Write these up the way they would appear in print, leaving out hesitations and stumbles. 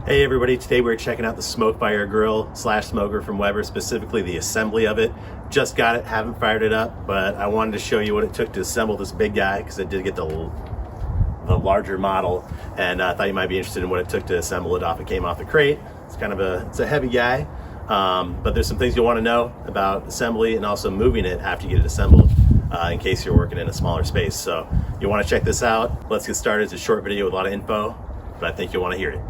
Hey everybody, today we're checking out the SmokeFire grill slash smoker from Weber, specifically the assembly of it. Just got it, haven't fired it up, but I wanted to show you what it took to assemble this big guy because I did get the larger model, and I thought you might be interested in what it took to assemble it off. It came off the crate. It's kind of it's a heavy guy, but there's some things you'll want to know about assembly and also moving it after you get it assembled in case you're working in a smaller space. So you want to check this out. Let's get started. It's a short video with a lot of info, but I think you'll want to hear it.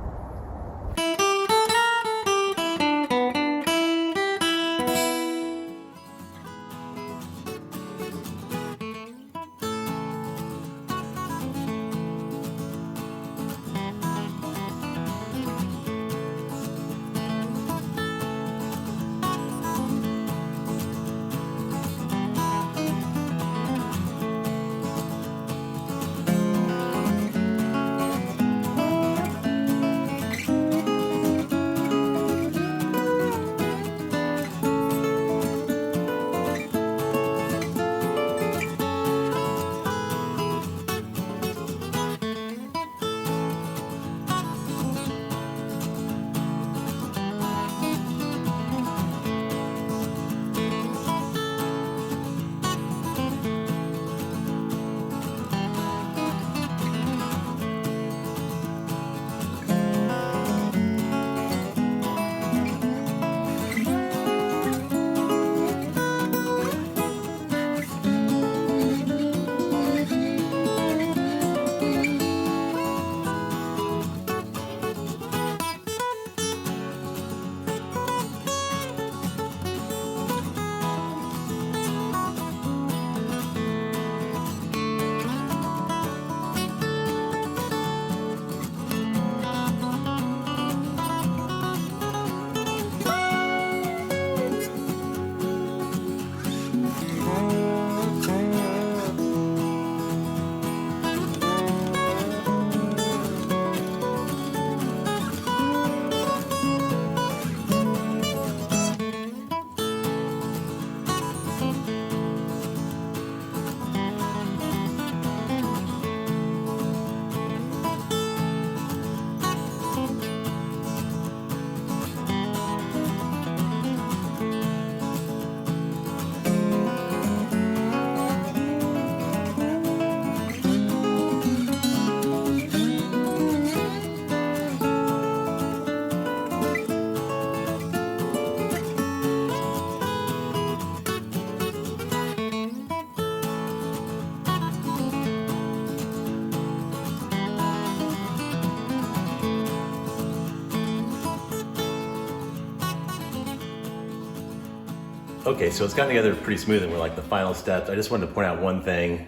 Okay, so it's gotten together pretty smooth and we're like the final steps. I just wanted to point out one thing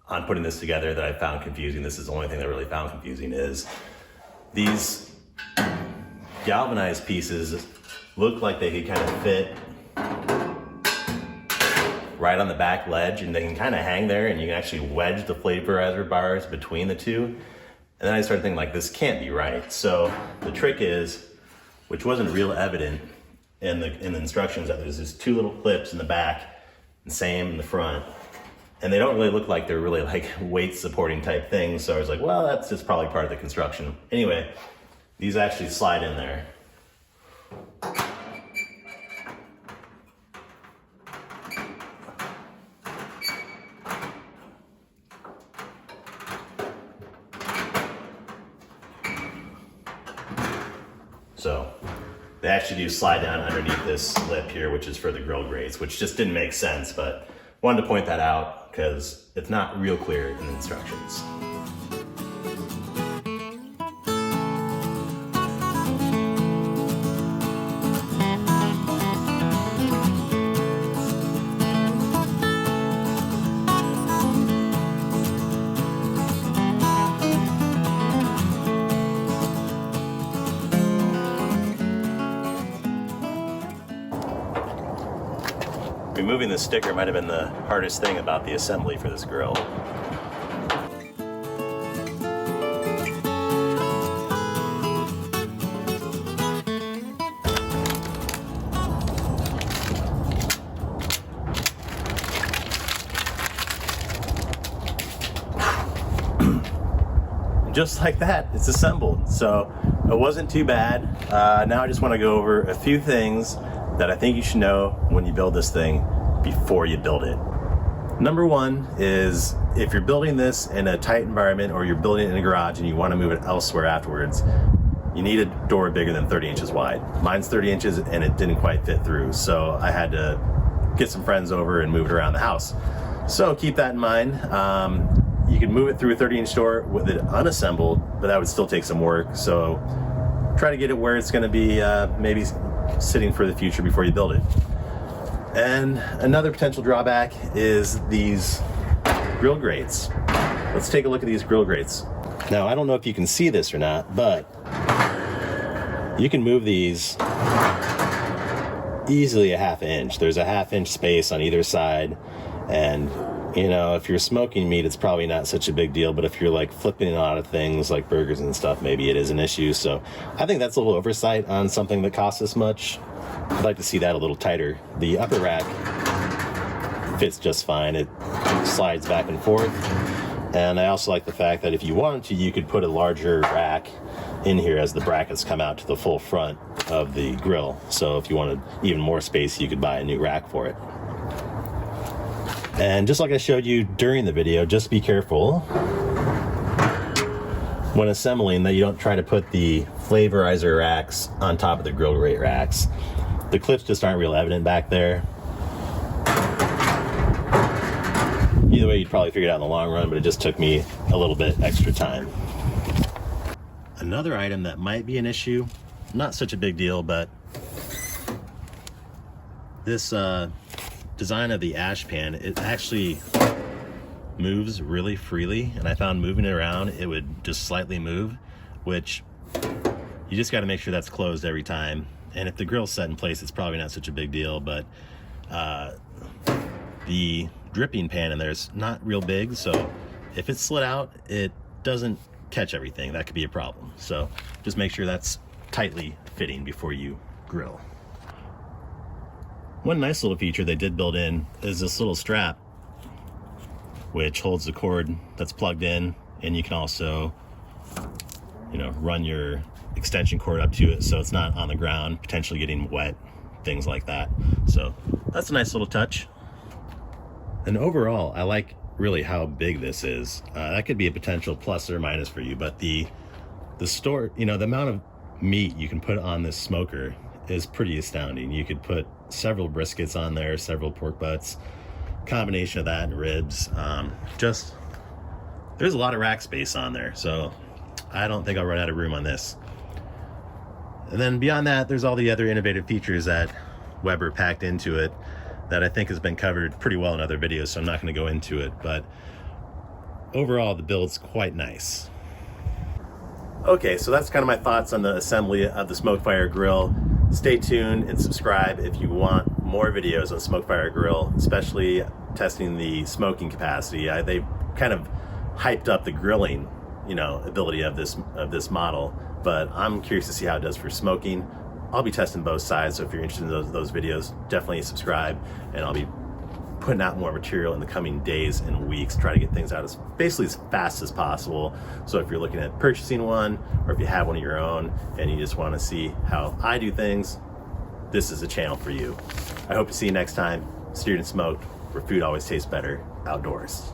on putting this together that I found confusing. This is the only thing that I really found confusing is these galvanized pieces look like they could kind of fit right on the back ledge and they can kind of hang there and you can actually wedge the vaporizer bars between the two. And then I started thinking like, this can't be right. So the trick is, which wasn't real evident in the instructions, that there's just two little clips in the back and same in the front. And they don't really look like they're really like weight supporting type things. So I was like, well, that's just probably part of the construction. Anyway, these actually slide in there. So they actually do slide down underneath this lip here, which is for the grill grates, which just didn't make sense, but wanted to point that out because it's not real clear in the instructions. Removing the sticker might have been the hardest thing about the assembly for this grill. Just like that, it's assembled. So It wasn't too bad. Now I just want to go over a few things that I think you should know when you build this thing before you build it. Number one is, if you're building this in a tight environment or you're building it in a garage and you want to move it elsewhere afterwards, you need a door bigger than 30 inches wide. Mine's 30 inches and it didn't quite fit through, so I had to get some friends over and move it around the house. So keep that in mind. You can move it through a 30-inch door with it unassembled, but that would still take some work. So try to get it where it's going to be maybe sitting for the future before you build it. And another potential drawback is these grill grates. Let's take a look at these grill grates. Now, I don't know if you can see this or not, but you can move these easily a ½ inch. There's a ½ inch space on either side, and you know, if you're smoking meat, it's probably not such a big deal, but if you're like flipping a lot of things like burgers and stuff, maybe it is an issue. So I think that's a little oversight on something that costs this much. I'd like to see that a little tighter. The upper rack fits just fine. It slides back and forth. And I also like the fact that if you wanted to, you could put a larger rack in here as the brackets come out to the full front of the grill. So if you wanted even more space, you could buy a new rack for it. And just like I showed you during the video, just be careful when assembling that you don't try to put the flavorizer racks on top of the grill grate racks. The clips just aren't real evident back there. Either way, you'd probably figure it out in the long run, but it just took me a little bit extra time. Another item that might be an issue, not such a big deal, but this design of the ash pan, it actually moves really freely, and I found moving it around, it would just slightly move, which you just got to make sure that's closed every time. And if the grill's set in place, it's probably not such a big deal, but the dripping pan in there is not real big, so if it's slid out, it doesn't catch everything. That could be a problem. So just make sure that's tightly fitting before you grill. One nice little feature they did build in is this little strap, which holds the cord that's plugged in, and you can also, you know, run your extension cord up to it so it's not on the ground, potentially getting wet, things like that. So that's a nice little touch. And overall, I like really how big this is. That could be a potential plus or minus for you, but the store, you know, the amount of meat you can put on this smoker is pretty astounding. You could put several briskets on there, several pork butts, combination of that and ribs. Just, there's a lot of rack space on there, so I don't think I'll run out of room on this. And then beyond that, there's all the other innovative features that Weber packed into it that I think has been covered pretty well in other videos, so I'm not going to go into it, but overall the build's quite nice. Okay, so that's kind of my thoughts on the assembly of the SmokeFire grill. Stay tuned and subscribe if you want more videos on SmokeFire grill, especially testing the smoking capacity. They kind of hyped up the grilling, you know, ability of this model, but I'm curious to see how it does for smoking. I'll be testing both sides, so if you're interested in those videos, definitely subscribe, and I'll be putting out more material in the coming days and weeks, try to get things out as basically as fast as possible. So if you're looking at purchasing one, or if you have one of your own and you just want to see how I do things, this is a channel for you. I hope to see you next time, Steered and Smoked, where food always tastes better outdoors.